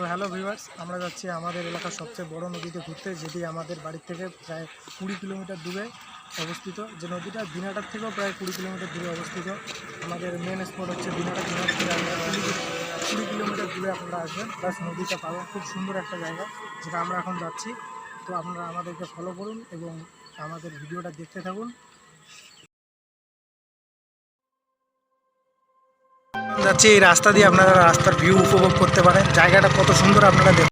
তো hello viewers, আমরা যাচ্ছি আমাদের এলাকার সবচেয়ে বড় নদীতে ঘুরতে, যেটি আমাদের বাড়ির থেকে প্রায় 20 কিলোমিটার দূরে অবস্থিত। যে নদীটা দিনাটার থেকেও প্রায় 20 কিলোমিটার দূরে অবস্থিত। আমাদের মেন স্পট হচ্ছে দিনাটা। দিনাটা থেকে আমরা 20 কিলোমিটার দূরে আপনারা আসবেন, প্লাস নদীটা পাবেন। খুব সুন্দর একটা জায়গা, যেটা আমরা এখন যাচ্ছি। তো আপনারা আমাদেরকে ফলো করুন এবং আমাদের ভিডিওটা দেখতে থাকুন। যাচ্ছি এই রাস্তা দিয়ে, আপনারা রাস্তার ভিউ উপভোগ করতে পারেন। জায়গাটা কত সুন্দর আপনারা দেখুন।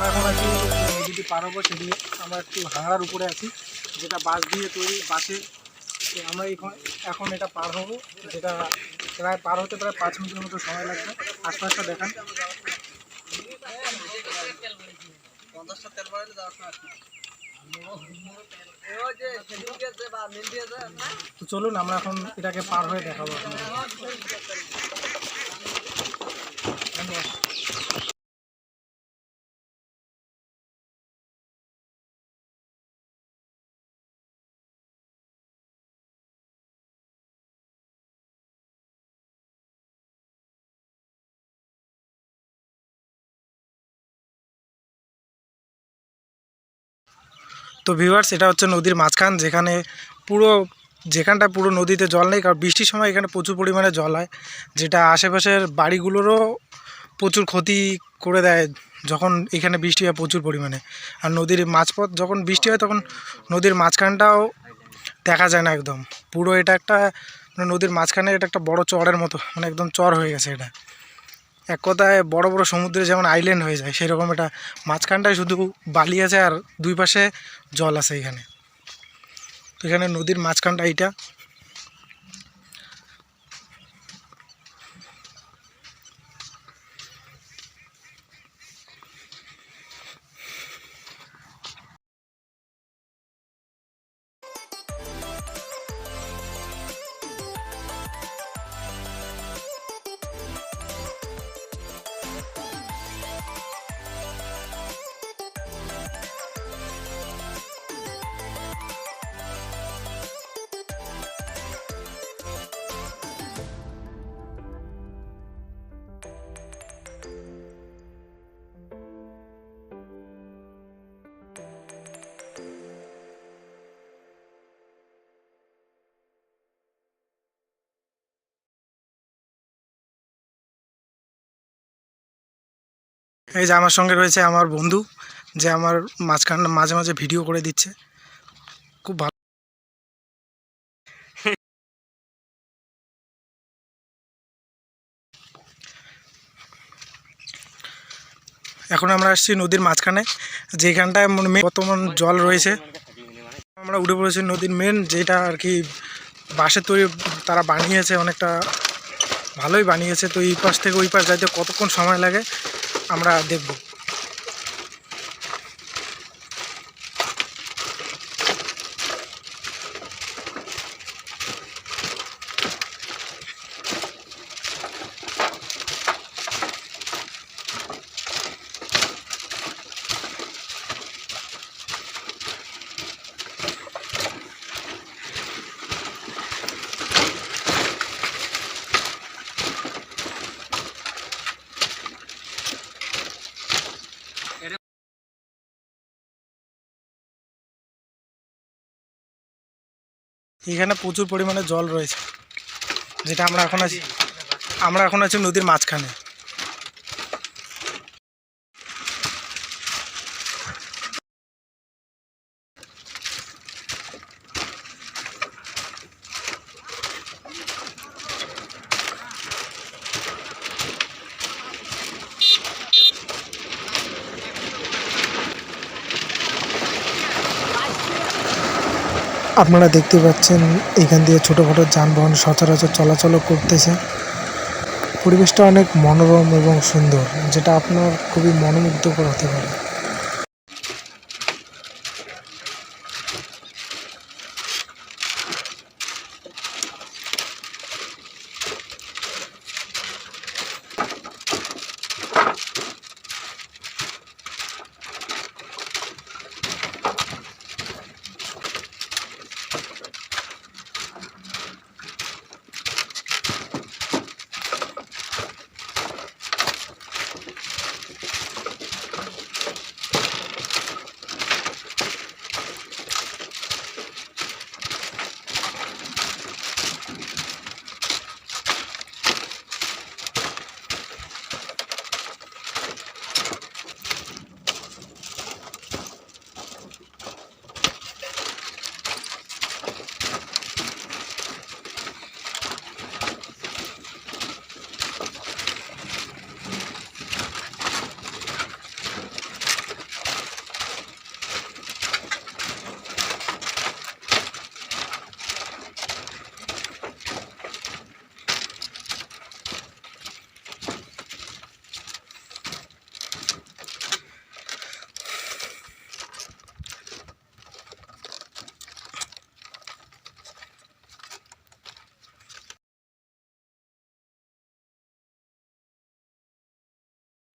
এখন আছি নদীটি পার হবো, সেটি আমরা একটু ভাঙড়ার উপরে আছি, যেটা বাঁশ দিয়ে তৈরি। বাঁশে আমরা এখন এটা পার হবো, যেটা প্রায় পার হতে প্রায় 5 মিনিটের মতো সময় লাগবে। আশপাশটা দেখান। তো চলুন আমরা এখন এটাকে পার হয়ে দেখাবো আপনাদের। তো ভিউয়ার্স, এটা হচ্ছে নদীর মাঝখান, যেখানটা পুরো নদীতে জল নেই, কারণ বৃষ্টির সময় এখানে প্রচুর পরিমাণে জল হয়, যেটা আশেপাশের বাড়িগুলোরও প্রচুর ক্ষতি করে দেয় যখন এখানে বৃষ্টি হয় প্রচুর পরিমাণে। আর নদীর মাঝপথ যখন বৃষ্টি হয়, তখন নদীর মাঝখানটাও দেখা যায় না একদম। পুরো এটা একটা নদীর মাঝখানে এটা একটা বড় চরের মতো, মানে একদম চর হয়ে গেছে এটা। এক কথায় বড় বড় সমুদ্রে যেমন আইল্যান্ড হয়ে যায়, সেরকম এটা মাঝখানটায় শুধু বালি আছে আর দুই পাশে জল আছে এখানে। তো এখানে নদীর মাঝখানটা এইটা। এই যে আমার সঙ্গে রয়েছে আমার বন্ধু, যে আমার মাঝে মাঝে ভিডিও করে দিচ্ছে, খুব ভালো। এখন আমরা আসছি নদীর মাঝখানে, যেখানটায় বর্তমান জল রয়েছে। আমরা উঠে পড়েছি নদীর মেন, যেটা আর কি বাঁশের তৈরি তারা বানিয়েছে, অনেকটা ভালোই বানিয়েছে। তো এই পাশ থেকে ওই পাশ যাইতে কতক্ষণ সময় লাগে আমরা দেখব। এখানে প্রচুর পরিমাণে জল রয়েছে, যেটা আমরা এখন আছি নদীর মাঝখানে। আপনারা দেখতে পাচ্ছেন এখান দিয়ে ছোটোখাটো যানবাহন সচরাচর চলাচল করতেছে। পরিবেশটা অনেক মনোরম এবং সুন্দর, যেটা আপনার খুবই মনোমুগ্ধকর হতে পারে।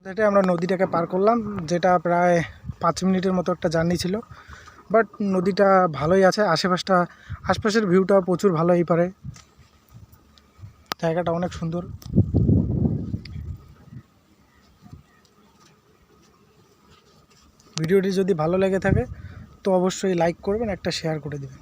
এটা আমরা নদীটাকে পার করলাম, যেটা প্রায় 5 মিনিটের মতো একটা জার্নি ছিল। বাট নদীটা ভালোই আছে, আশপাশের ভিউটা প্রচুর ভালো, এই পারে জায়গাটা অনেক সুন্দর। ভিডিওটি যদি ভালো লেগে থাকে তো অবশ্যই লাইক করবেন, একটা শেয়ার করে দেবেন।